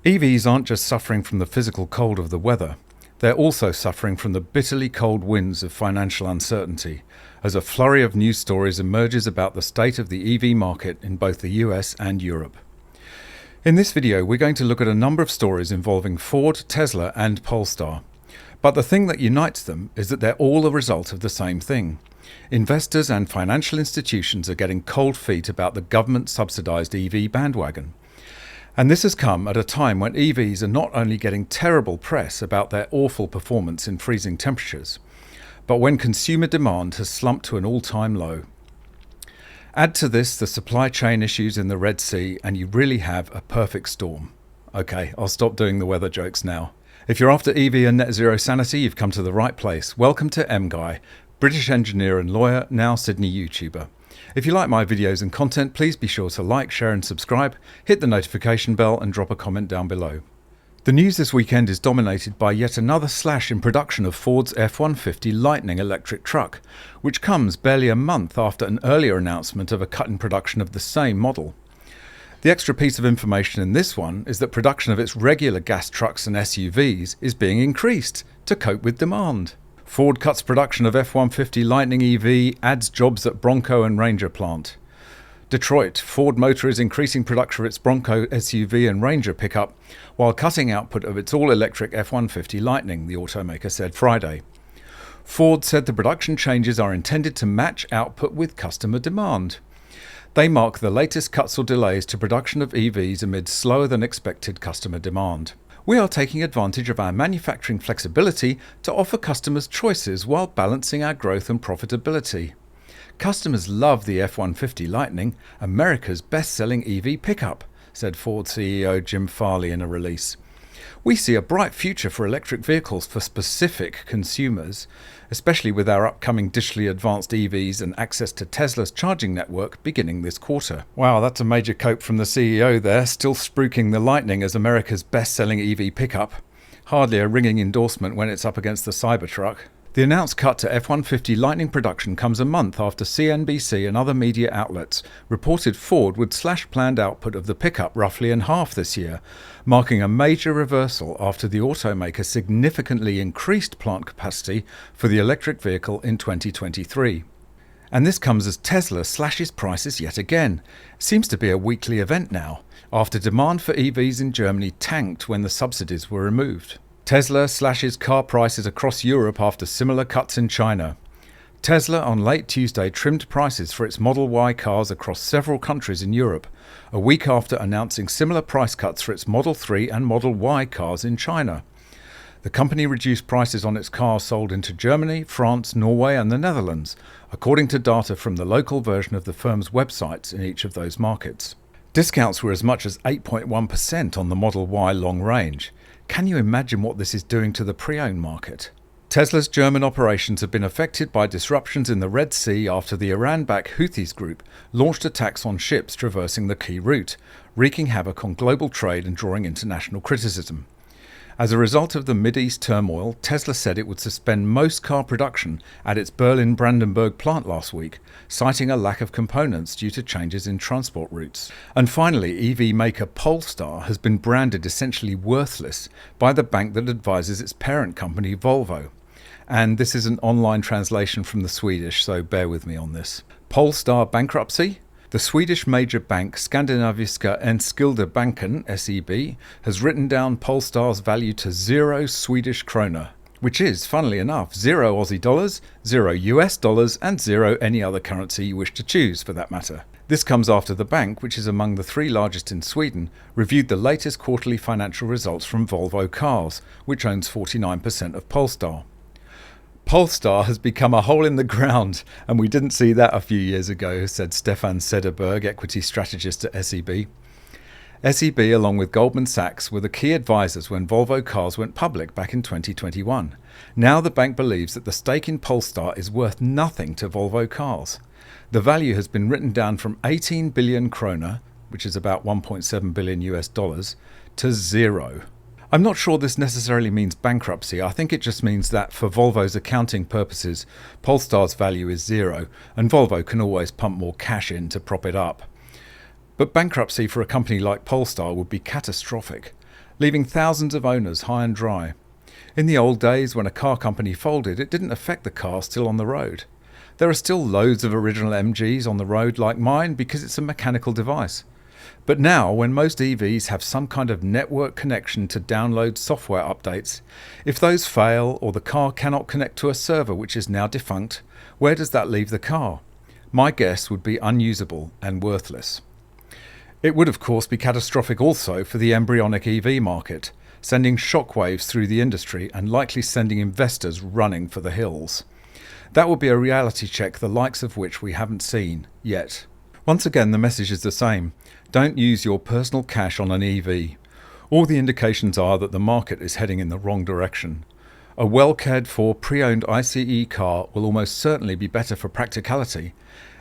EVs aren't just suffering from the physical cold of the weather, they're also suffering from the bitterly cold winds of financial uncertainty, as a flurry of news stories emerges about the state of the EV market in both the US and Europe. In this video, we're going to look at a number of stories involving Ford, Tesla and Polestar. But the thing that unites them is that they're all a result of the same thing. Investors and financial institutions are getting cold feet about the government-subsidised EV bandwagon. And this has come at a time when EVs are not only getting terrible press about their awful performance in freezing temperatures, but when consumer demand has slumped to an all-time low. Add to this the supply chain issues in the Red Sea and you really have a perfect storm. Okay, I'll stop doing the weather jokes now. If you're after EV and net zero sanity, you've come to the right place. Welcome to MGUY, British engineer and lawyer, now Sydney YouTuber. If you like my videos and content, please be sure to like, share and subscribe, hit the notification bell and drop a comment down below. The news this weekend is dominated by yet another slash in production of Ford's F150 Lightning electric truck, which comes barely a month after an earlier announcement of a cut in production of the same model. The extra piece of information in this one is that production of its regular gas trucks and SUVs is being increased to cope with demand. Ford cuts production of F150 Lightning EV, adds jobs at Bronco and Ranger plant. Detroit, Ford Motor is increasing production of its Bronco SUV and Ranger pickup, while cutting output of its all-electric F150 Lightning, the automaker said Friday. Ford said the production changes are intended to match output with customer demand. They mark the latest cuts or delays to production of EVs amid slower than expected customer demand. We are taking advantage of our manufacturing flexibility to offer customers choices while balancing our growth and profitability. Customers love the F-150 Lightning, America's best-selling EV pickup, said Ford CEO Jim Farley in a release. We see a bright future for electric vehicles for specific consumers, especially with our upcoming digitally advanced EVs and access to Tesla's charging network beginning this quarter. Wow, that's a major quote from the CEO there, still spruiking the Lightning as America's best-selling EV pickup. Hardly a ringing endorsement when it's up against the Cybertruck. The announced cut to F-150 Lightning production comes a month after CNBC and other media outlets reported Ford would slash planned output of the pickup roughly in half this year, marking a major reversal after the automaker significantly increased plant capacity for the electric vehicle in 2023. And this comes as Tesla slashes prices yet again. Seems to be a weekly event now, after demand for EVs in Germany tanked when the subsidies were removed. Tesla slashes car prices across Europe after similar cuts in China. Tesla on late Tuesday trimmed prices for its Model Y cars across several countries in Europe, a week after announcing similar price cuts for its Model 3 and Model Y cars in China. The company reduced prices on its cars sold into Germany, France, Norway and the Netherlands, according to data from the local version of the firm's websites in each of those markets. Discounts were as much as 8.1% on the Model Y long range. Can you imagine what this is doing to the pre-owned market? Tesla's German operations have been affected by disruptions in the Red Sea after the Iran-backed Houthis group launched attacks on ships traversing the key route, wreaking havoc on global trade and drawing international criticism. As a result of the Mideast turmoil, Tesla said it would suspend most car production at its Berlin-Brandenburg plant last week, citing a lack of components due to changes in transport routes. And finally, EV maker Polestar has been branded essentially worthless by the bank that advises its parent company Volvo. And this is an online translation from the Swedish, so bear with me on this. Polestar bankruptcy? The Swedish major bank Skandinaviska Enskilda Banken, SEB, has written down Polestar's value to 0 Swedish krona, which is, funnily enough, 0 Aussie dollars, 0 US dollars and 0 any other currency you wish to choose for that matter. This comes after the bank, which is among the 3 largest in Sweden, reviewed the latest quarterly financial results from Volvo Cars, which owns 49% of Polestar. Polestar has become a hole in the ground, and we didn't see that a few years ago, said Stefan Sederberg, equity strategist at SEB. SEB, along with Goldman Sachs, were the key advisors when Volvo Cars went public back in 2021. Now the bank believes that the stake in Polestar is worth nothing to Volvo Cars. The value has been written down from 18 billion krona, which is about 1.7 billion US dollars, to 0. I'm not sure this necessarily means bankruptcy. I think it just means that for Volvo's accounting purposes, Polestar's value is 0, and Volvo can always pump more cash in to prop it up. But bankruptcy for a company like Polestar would be catastrophic. leaving thousands of owners high and dry. In the old days, when a car company folded, it didn't affect the car still on the road. There are still loads of original MGs on the road like mine because it's a mechanical device. But now, when most EVs have some kind of network connection to download software updates, if those fail or the car cannot connect to a server which is now defunct, where does that leave the car? My guess would be unusable and worthless. It would of course be catastrophic also for the embryonic EV market, sending shockwaves through the industry and likely sending investors running for the hills. That would be a reality check the likes of which we haven't seen yet. Once again, the message is the same. Don't use your personal cash on an EV. All the indications are that the market is heading in the wrong direction. A well cared for pre-owned ICE car will almost certainly be better for practicality,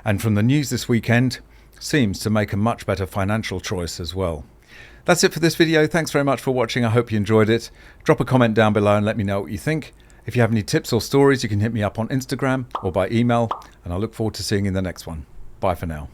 and from the news this weekend, seems to make a much better financial choice as well. That's it for this video. Thanks very much for watching. I hope you enjoyed it. Drop a comment down below and let me know what you think. If you have any tips or stories, you can hit me up on Instagram or by email, and I look forward to seeing you in the next one. Bye for now.